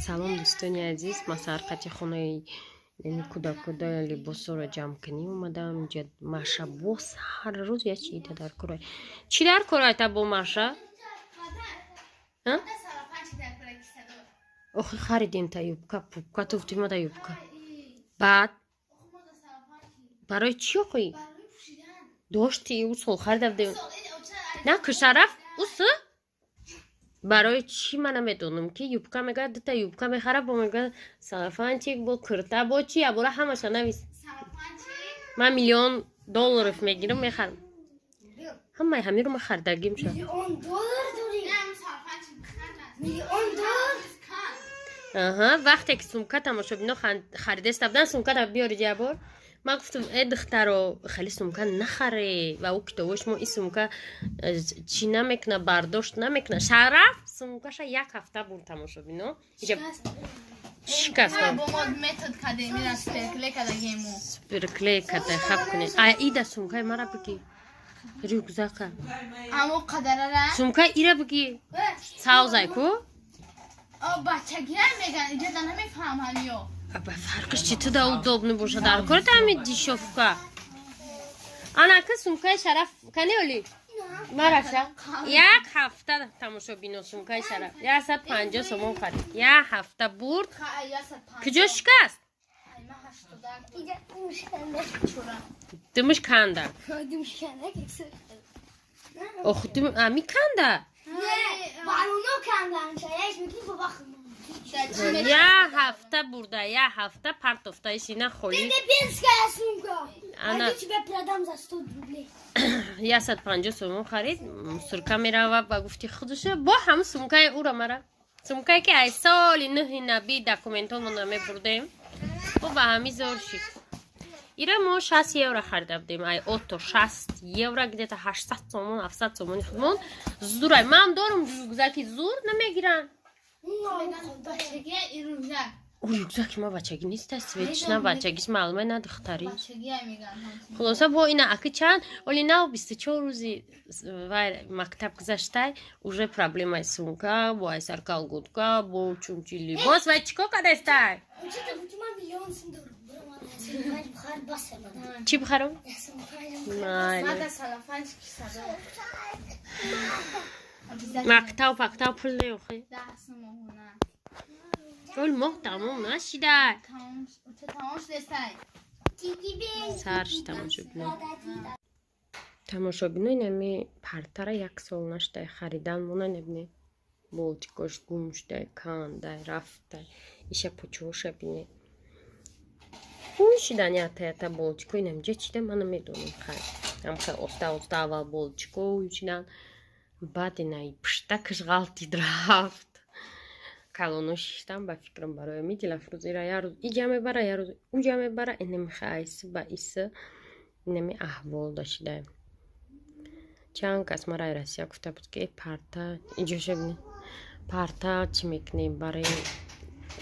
салом дӯстони азиз, ма сарқати хонаи кӯдакода либосоро ҷамъ кунӣ омадам. Инҷа Маша боз ҳар рӯз ячи ида дар кора. Чӣ дар кора та бо Маша? Охи харидем та юбка, пупка туфтима та юбка. Баъд барои чӣ охи? Дошти ӯ сол харидавдем. На кушараф усу? Барои чӣ ман намедонам ки юбка мегӯяд дута юбка мехарам бо мегӯяд сарафанчик бо курта бо чӣ ябора ҳамаша навис. Ман $1,000,000 мегирам мехарам. Ҳамаи ҳамиро ман хардагим шуд. Аҳа, вақте ки сумка тамошобино харидеставдан сумката биёри ҷабор. Ман гуфтам духтаро хеле сумка нахаре ва ӯ китобош мо ин сумка чӣ намекуна бардошт намекуна. Шараф сумкаша як ҳафта бур тамошобино. Шикаст. Суперклей када хаб кунед. Ай ида сумкаи мара бигӣ. Рюкзака. Амо қадарара. Сумкаи ира бигӣ. Саузай ку? Бачагиам меган, иҷода намефаҳмам ё. Аба фарқиш чӣ туда удобно боша дар корта ҳамин дишовка. Анака сумкаи Шараф кане оли? Мараша. Як ҳафта тамошобино сумкаи Шараф. 150 сомон харид. Як ҳафта бурд. Куҷо шикаст? Думуш канда. Ох, ами канда. Я ҳафта бурда, я ҳафта партофтаи сина холӣ. Ана 150 сомон харид. Сурка мерава ба гуфти худуша бо ҳам сумкаи ӯра мара. Сумкае ки ай соли 9 наби документонро намебурдем. Бо ба ҳами зор шид. Ира мо 60 евро харидавдем. Ай ото 60 евро где-то 800 сомон 700 сомони худмон. Зурай ман дорам рюкзаки зур намегиран. О, рюкзаки ма бачаги нест, светишна бачагис маълуме на духтари. Хулоса бо ина аки чанд оли нав 24 рӯзи вай мактаб гузаштай уже проблемаи сумка, бо айсар калгутка, бо чунчи либос вай чико кадастай? Чӣ бихарам? Мактаб пактаб пул неохӣ? Ol moh tamom nashiday. Sarsh тамошобино инами партара як сол наштай харидан мона небне. Болтикош гумштай, кандай, рафтай. Иша почоша бине. Шидан ята болтико инам ҷа чида мана медонам харид. Амка оста аввал болтико шидан. Баъд инай пиштакаш ғалтид рафт. Калоно шиштам ба фикрам барои мидилафрӯз ира я рӯз иҷа мебара я рӯз уҷа мебара инами хайси ба иса инами аҳвол дошида. Чанд кас мара Россия гуфта буд ки парта иҷоша бини парта чӣ мекунем барои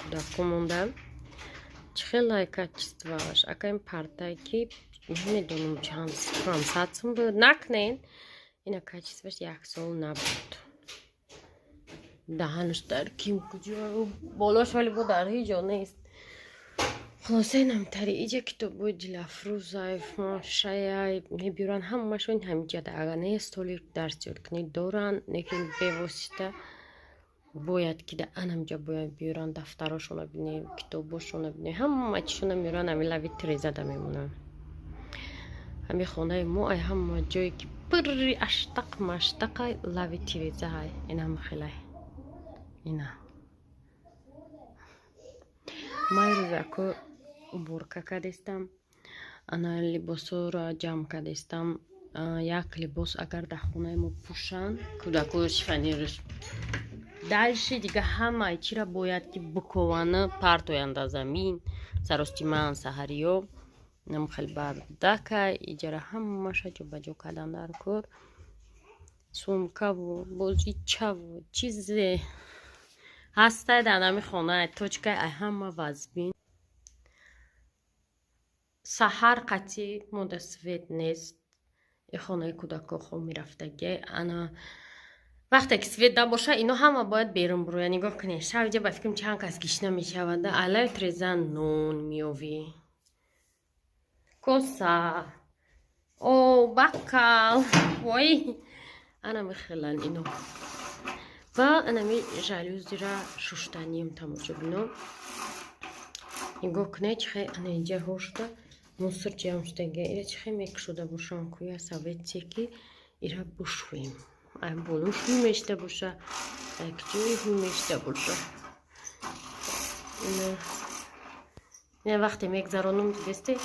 кӯдако монда. Чӣ хелай качестваш ака ин партай ки намедонам чанд 500 сум буд накунен ина качестваш як сол набуд. Даҳанаш дар ким куҷо болош вале бо дар ҳиҷо нест. Хулоса инамтари иҷа китобои дилафрӯзай шаяй мебиёран ҳамашон ҳамиҷада ага не столи дарс ёдкунӣ доран лекин бевосита бояд ки да анамҷа бояд биёран дафтарошона бинем китобошона бинем ҳама чишона меёран ами лави тирезада мемонанд. Ҳами хонаи мо ай ҳама ҷое ки пурри аштақ маштақай лави тирезаай инам хелай ина ман рӯзако уборка кардестам ана либосоро ҷамъ кардестам. Як либос агар дар хонаи мо пӯшанд кӯдако шифонерш дальше дига ҳамаи чира бояд ки букована партоянд аз замин сарости ман саҳариё нам хеле бардакай иҷара ҳамаша ҷобаҷо кардан дар кор сумкаву бозичаву чизе ҳастай дар нами хонаи точкай ай ҳама вазбин. Саҳар қатъи мода свет нест. Хонаи кӯдакоҳо мерафтагӣ ана وقتی که سویت باشه اینا همه باید بیرون بروه. نگاه کنید شب اینجا با فکرم چند کس گشنه میشود. علای تریزن نون میوی کوسا او بکال وای انا میخلن اینو و انا می جالوزی را ششتانیم تماشا بینم. نگاه کنید چه انا اینجا هوشته مصر جمع شدنگه ایره چه میک شده باشم کویا سویت چکی ایره بشویم این بولون هومشته باشه اکجوی هومشته باشه. اینه وقتی میگذارونم دیگسته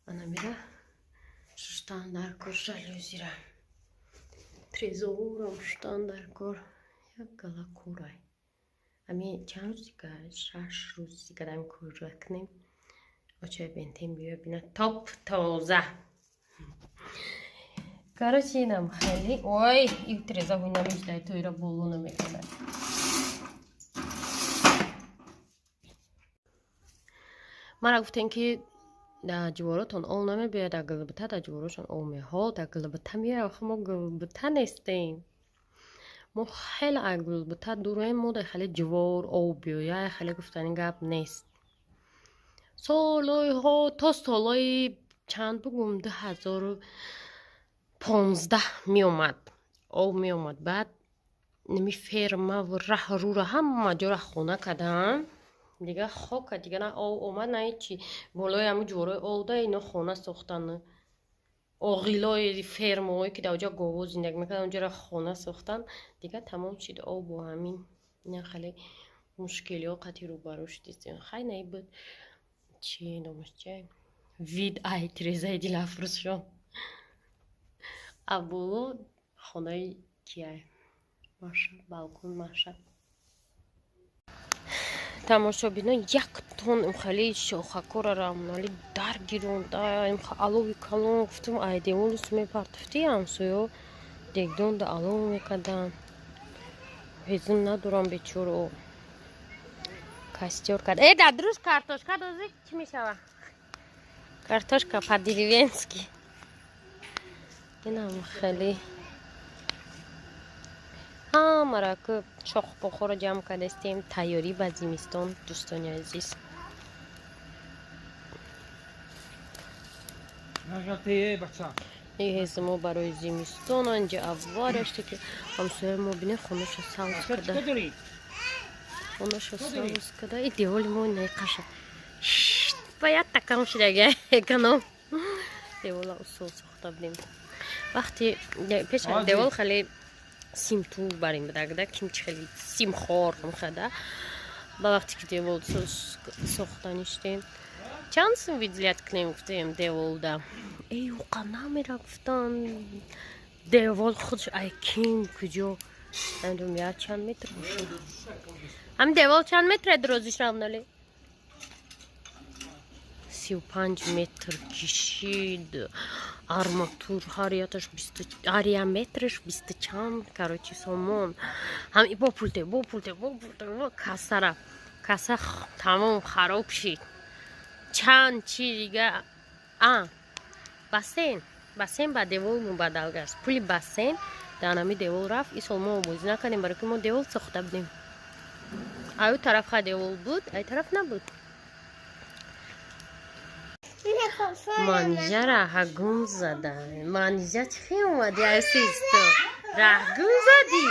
انا میره ششتان در کار جالوزی را تریزورم ششتان در کار یک گلا کورای امی چند روزی که 6 روزی که دارم کار را کنیم بچه بینتیم بیا بینه تاپ تازه короче اینم خیلی وای این تریزا هوی نمیشده توی را بولو نمیکنه. مرا گفتن که در جواراتون اول نمیبیه در گلبته در جواراتون اول میها در گلبته میره و ما گلبته نیستیم ما خیلی گلبته دوره ما خیلی جوار او بیایه خیلی گفتن این گپ نیست. سالای ها تا سالای چند بگم 2015 می اومد او می اومد بعد نمی فرمه و ره رو را هم جور خونه کردن دیگه خاک دیگه نه او اومد نه چی بالای همون جورای او ده اینا خونه ساختن آغیلای فرمایی که در اونجا گاوا زندگی میکردن اونجا را خونه ساختن دیگه تمام شد او با همین نه خیلی مشکلی ها قطعی رو بروش دیدیم خیلی نه بود چی نامش چه وید ای تریزای دیل افروز شو ابولو خونه کیه ماشه بالکن ماشه تماشا بینه یک تون خیلی شاخکو را رامنالی در گیرونده الوی کلون گفتم ای دیولوس میپرتفتی همسویو دیگدون ده الو میکدن هیزم ندارم بیچورو کستور کرد ای دادروش کارتوشکا دوزی چی میشوه کارتوشکا по-деревенски اینم خیلی همه که شاخ بخور جمع کردیم تیاری به زمستان دوستان عزیز. این هزمو برای زمستان اینجا اولش که همسایه ما بینه خونش ساوس کرده خونش ساوس کرده این دیوال ما نیقشه باید تکم شده اکنم دیوال اصول ساخته بدیم وقتی پیش دیوال خیلی سیم تو بریم بدگده کیم خیلی سیم خور هم خده با وقتی که دیوال ساختنیشتیم چند سیم ویدلیت کنیم گفتیم دیوال ده ای اوقا نمیره گفتن دیوال خودش ای کیم کجا نمیدونم یا چند متر باشه هم دیوال چند متر درازیش رمنالی 35 متر کشید арматур هریاتش 20 مترش 20 چند короче سامان هم با پولته کاسه تمام خراب شد چند چی دیگه باسن با دیوال مبادل گشت پول باسن دانمی دیوال رفت این سال ما بازی نکنیم برای که ما دیوال ساخته بودیم ای طرف دیوال بود ای طرف نبود مانجا رهگم زدن مانجا چی اومدی اسیستو رهگم زدی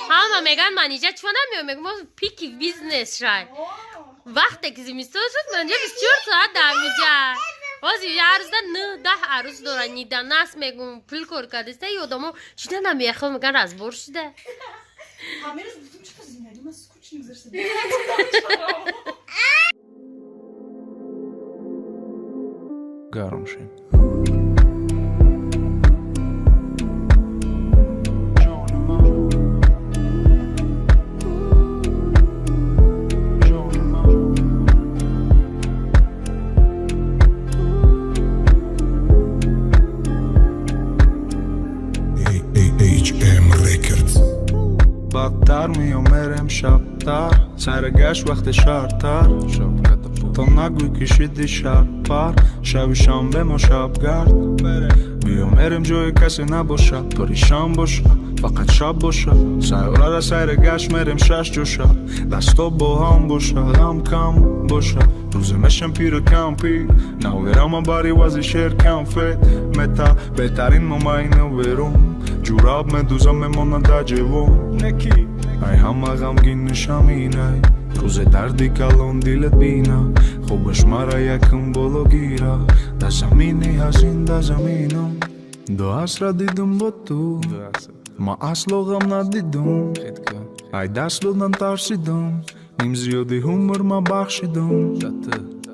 همه میگن مانجا چون نمیاد میگم ما پیکی بیزنس شای وقتی که زمستون شد مانجا 24 ساعت در میجا بازی هر روز نه 10 عروس دارن نیدن ناس میگم پول کار کردسته یادمو شده نمیخوام میگن رازبور شده همه روز بودیم چه زینه ما سکوچ نگذاشته گرم شیم بدتر میامرم شبتر سرگشت وقت شرطر تا نگوی کشیدی شب پر شب شنبه ما شبگرد بیامرم جای کسی نباشه پریشان باشه فقط شب باشه سیاره را سیر گشت میریم شش جوشه دستا با هم باشه غم کم باشه روزی میشم پیر کم پیر نویرم باری وزی شیر کم فید متا بهترین مماینه ویروم جوراب میدوزم میمونه در جوون نکی ای همه غمگین نشم اینه روز دردی کلون دیلت بینه خوبش مرا یکم بولو گیره در زمینی هزین در زمینم دو عصر دیدم با تو ما اصلا غم ندیدم ای دست دادن ترسیدم نیم زیادی همور ما بخشیدم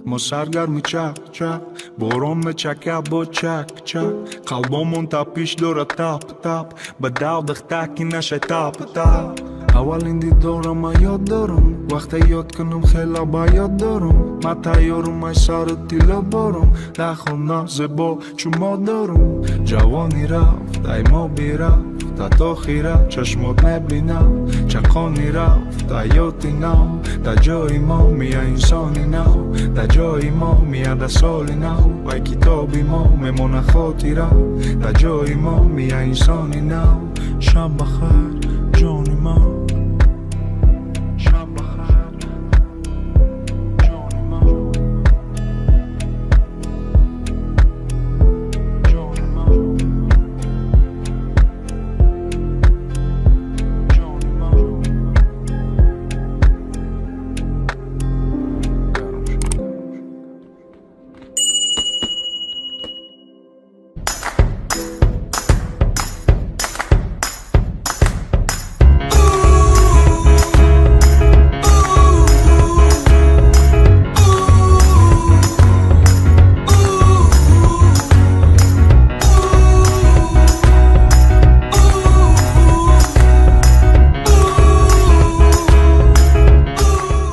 ما سرگرمی چک چک بارون میچکه با چک چک قلبامون تپیش داره تپ تپ به دردخ تکی نشه تپ تپ اولین دیدارم ما یاد دارم وقتی یاد کنم خیلی با یاد دارم ما تیارم ای سر تیله بارم در خونه زبا چما دارم جوانی رفت ای ما بیرفت تا خیره چشمات نبینم چقانی رفت حیاتی نو در جای ما میه انسانی نو در جای ما میه در سالی نو ای کتابی ما میمونه خاطره در جای ما میه انسانی نو شب بخیر